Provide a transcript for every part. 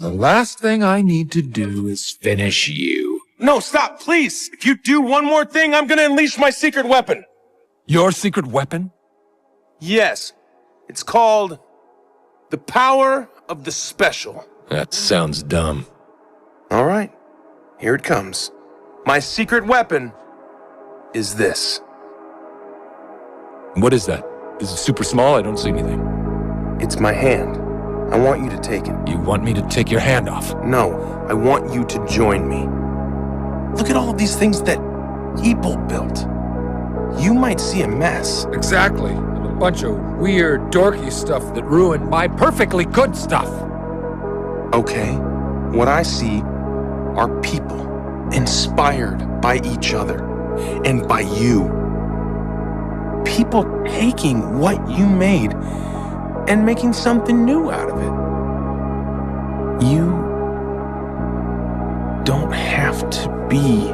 The last thing I need to do is finish you. No, stop, please! If you do one more thing, I'm gonna unleash my secret weapon. Your secret weapon? Yes. It's called the power of the special. That sounds dumb. All right. Here it comes. My secret weapon is this. What is that? Is it super small? I don't see anything. It's my hand. I want you to take it. You want me to take your hand off? No, I want you to join me. Look at all of these things that people built. You might see a mess. Exactly. And a bunch of weird, dorky stuff that ruined my perfectly good stuff. Okay, what I see are people inspired by each other and by you. People taking what you made and making something new out of it. You don't have to be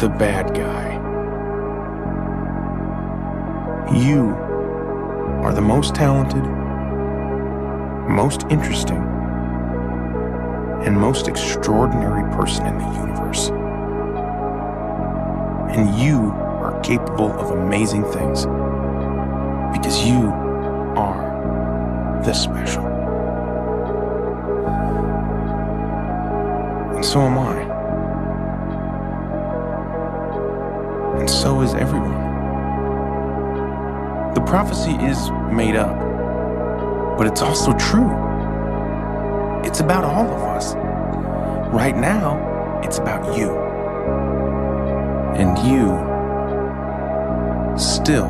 the bad guy. You are the most talented, most interesting, and most extraordinary person in the universe. And you are capable of amazing things because you are the special. And so am I. And so is everyone. The prophecy is made up, but it's also true. It's about all of us. Right now, it's about you. And you still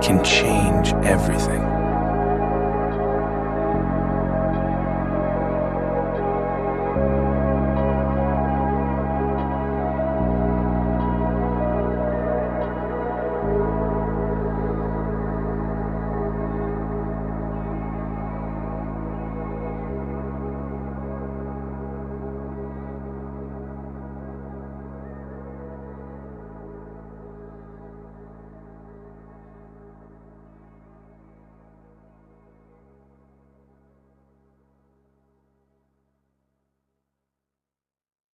can change everything.